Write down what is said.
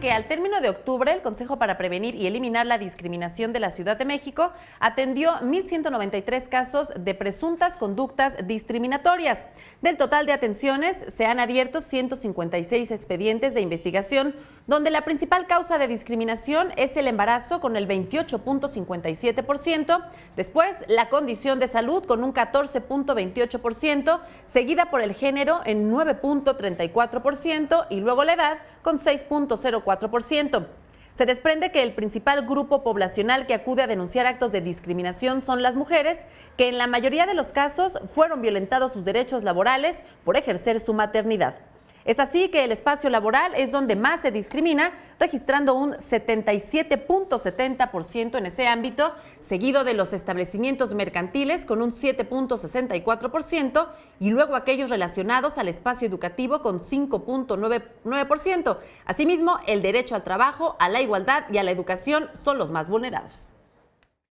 que al término de octubre, el Consejo para Prevenir y Eliminar la Discriminación de la Ciudad de México atendió 1,193 casos de presuntas conductas discriminatorias. Del total de atenciones, se han abierto 156 expedientes de investigación, donde la principal causa de discriminación es el embarazo con el 28.57%, después la condición de salud con un 14.28%, seguida por el género en 9.34% y luego la edad con 6.04%. Se desprende que el principal grupo poblacional que acude a denunciar actos de discriminación son las mujeres, que en la mayoría de los casos fueron violentados sus derechos laborales por ejercer su maternidad. Es así que el espacio laboral es donde más se discrimina, registrando un 77.70% en ese ámbito, seguido de los establecimientos mercantiles con un 7.64% y luego aquellos relacionados al espacio educativo con 5.99%. Asimismo, el derecho al trabajo, a la igualdad y a la educación son los más vulnerados.